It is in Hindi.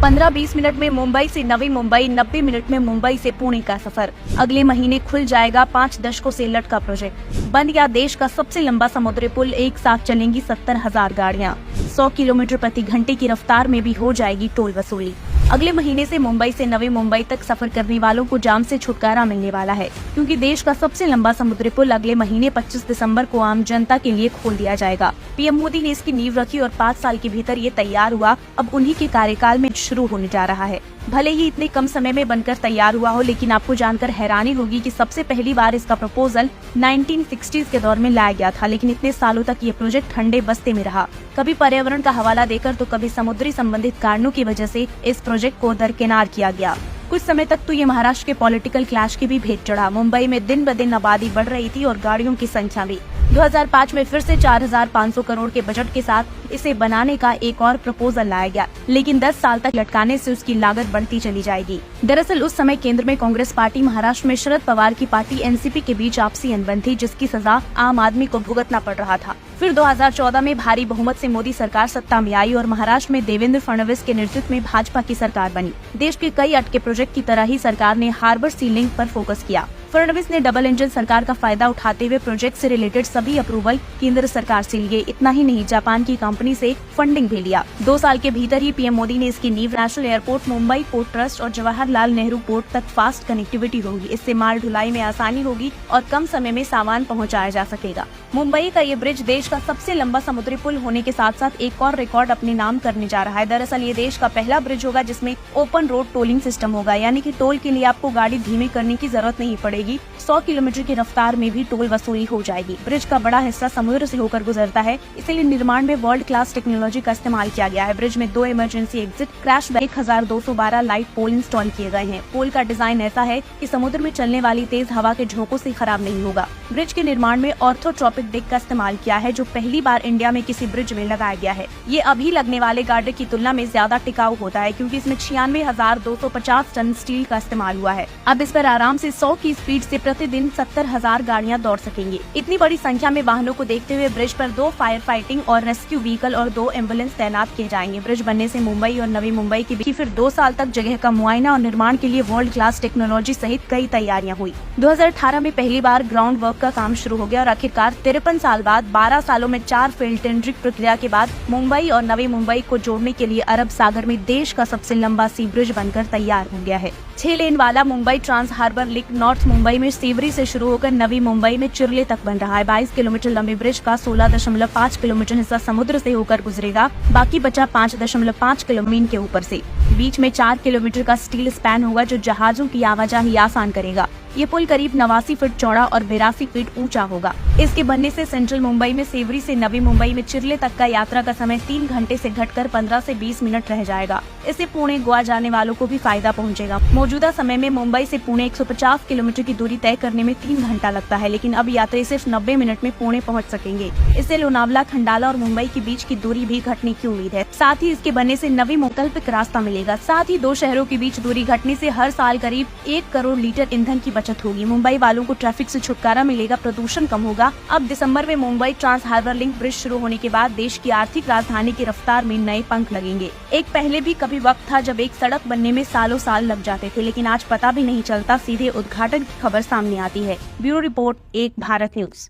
15-20 मिनट में मुंबई से नवी मुंबई, 90 मिनट में मुंबई से पुणे का सफर। अगले महीने खुल जाएगा 5 दशकों से लटका प्रोजेक्ट। बन गया देश का सबसे लंबा समुद्री पुल, एक साथ चलेंगी 70,000 गाड़ियाँ। 100 किलोमीटर प्रति घंटे की रफ्तार में भी हो जाएगी टोल वसूली। अगले महीने से मुंबई से नवी मुंबई तक सफर करने वालों को जाम से छुटकारा मिलने वाला है, क्योंकि देश का सबसे लंबा समुद्री पुल अगले महीने 25 दिसंबर को आम जनता के लिए खोल दिया जाएगा। पीएम मोदी ने इसकी नींव रखी और 5 साल के भीतर ये तैयार हुआ। अब उन्हीं के कार्यकाल में शुरू होने जा रहा है। भले ही इतने कम समय में बनकर तैयार हुआ हो, लेकिन आपको जानकर हैरानी होगी कि सबसे पहली बार इसका प्रपोजल 1960s के दौर में लाया गया था, लेकिन इतने सालों तक ये प्रोजेक्ट ठंडे बस्ते में रहा। कभी पर्यावरण का हवाला देकर तो कभी समुद्री संबंधित कारणों की वजह से इस प्रोजेक्ट को दरकिनार किया गया। कुछ समय तक तो ये महाराष्ट्र के पॉलिटिकल क्लैश की भी भेंट चढ़ा। मुंबई में दिन ब दिन आबादी बढ़ रही थी और गाड़ियों की संख्या भी। 2005 में फिर से 4,500 करोड़ के बजट के साथ इसे बनाने का एक और प्रपोजल लाया गया, लेकिन 10 साल तक लटकाने से उसकी लागत बढ़ती चली जाएगी। दरअसल उस समय केंद्र में कांग्रेस पार्टी, महाराष्ट्र में शरद पवार की पार्टी एनसीपी के बीच आपसी अनबन थी, जिसकी सजा आम आदमी को भुगतना पड़ रहा था। फिर 2014 में भारी बहुमत से मोदी सरकार सत्ता में आई और महाराष्ट्र में देवेंद्र फडणवीस के नेतृत्व में भाजपा की सरकार बनी। देश के कई अटके प्रोजेक्ट की तरह ही सरकार ने हार्बर सी लिंक पर फोकस किया। फडणवीस ने डबल इंजन सरकार का फायदा उठाते हुए प्रोजेक्ट से रिलेटेड सभी अप्रूवल केंद्र सरकार से लिए। इतना ही नहीं, जापान की कंपनी से फंडिंग भी लिया। 2 साल के भीतर ही पीएम मोदी ने इसकी नींव national airport, Mumbai port trust और जवाहरलाल नेहरू पोर्ट तक फास्ट कनेक्टिविटी होगी। इससे माल ढुलाई में आसानी होगी और कम समय में सामान पहुँचाया जा सकेगा। मुंबई का ये ब्रिज देश का सबसे लंबा समुद्री पुल होने के साथ साथ एक और रिकॉर्ड अपने नाम करने जा रहा है। दरअसल ये देश का पहला ब्रिज होगा जिसमें ओपन रोड टोलिंग सिस्टम होगा, यानी कि टोल के लिए आपको गाड़ी धीमी करने की जरूरत नहीं पड़ेगी। 100 किलोमीटर की रफ्तार में भी टोल वसूली हो जाएगी। ब्रिज का बड़ा हिस्सा समुद्र से होकर गुजरता है, इसलिए निर्माण में वर्ल्ड क्लास टेक्नोलॉजी का इस्तेमाल किया गया है। ब्रिज में 2 emergency exit, crash barrier, 1212 light pole install किए गए हैं। पोल का डिजाइन ऐसा है कि समुद्र में चलने वाली तेज हवा के झोंकों से खराब नहीं होगा। ब्रिज के निर्माण में ऑर्थोट्रॉपिक डेक का इस्तेमाल किया है, जो पहली बार इंडिया में किसी ब्रिज में लगाया गया है। ये अभी लगने वाले गार्डर की तुलना में ज्यादा टिकाऊ होता है, क्योंकि इसमें 96,250 टन स्टील का इस्तेमाल हुआ है। अब इस पर आराम से 100 की स्पीड से प्रतिदिन 70,000 गाड़ियां दौड़ सकेंगी। इतनी बड़ी संख्या में वाहनों को देखते हुए ब्रिज पर 2 फायर फाइटिंग और रेस्क्यू व्हीकल और 2 एम्बुलेंस तैनात किए जाएंगे। ब्रिज बनने से मुंबई और नवी मुंबई के बीच फिर 2 साल तक जगह का मुआयना और निर्माण के लिए वर्ल्ड क्लास टेक्नोलॉजी सहित कई तैयारियां हुई। 2018 में पहली बार ग्राउंड वर्क का काम शुरू हो गया और आखिरकार 53 साल बाद 12 सालों में 4 फील्ड टेंडरिंग प्रक्रिया के बाद मुंबई और नवी मुंबई को जोड़ने के लिए अरब सागर में देश का सबसे लंबा सी ब्रिज बनकर तैयार हो गया है। 6 लेन वाला Mumbai Trans Harbour Link north Mumbai में सेवरी से शुरू होकर नवी मुंबई में चिरले तक बन रहा है। 22 किलोमीटर लंबे ब्रिज का 16.5 किलोमीटर हिस्सा समुद्र से होकर गुजरेगा, बाकी बचा 5.5 किलोमीटर के ऊपर से। बीच में 4 किलोमीटर का स्टील स्पैन होगा, जो जहाजों की आवाजाही आसान करेगा। ये पुल करीब 89 फीट चौड़ा और 82 फीट ऊंचा होगा। इसके बनने से सेंट्रल मुंबई में सेवरी से नवी मुंबई में चिरले तक का यात्रा का समय 3 घंटे से घटकर 15 से 20 मिनट रह जाएगा। इससे पुणे गोवा जाने वालों को भी फायदा पहुंचेगा। मौजूदा समय में मुंबई से पुणे 150 किलोमीटर की दूरी तय करने में 3 घंटा लगता है, लेकिन अब यात्री सिर्फ 90 मिनट में पुणे पहुँच सकेंगे। इससे लोनावला, खंडाला और मुंबई के बीच की दूरी भी घटने की उम्मीद है। साथ ही इसके बनने से नवी वैकल्पिक रास्ता मिलेगा। साथ ही 2 शहरों के बीच दूरी घटने से हर साल करीब 1 करोड़ लीटर ईंधन की बचत होगी। मुंबई वालों को ट्रैफिक से छुटकारा मिलेगा, प्रदूषण कम होगा। अब दिसंबर में Mumbai Trans Harbour Link bridge शुरू होने के बाद देश की आर्थिक राजधानी की रफ्तार में नए पंख लगेंगे। एक पहले भी कभी वक्त था जब एक सड़क बनने में सालों साल लग जाते थे, लेकिन आज पता भी नहीं चलता, सीधे उद्घाटन की खबर सामने आती है। ब्यूरो रिपोर्ट, एक भारत न्यूज।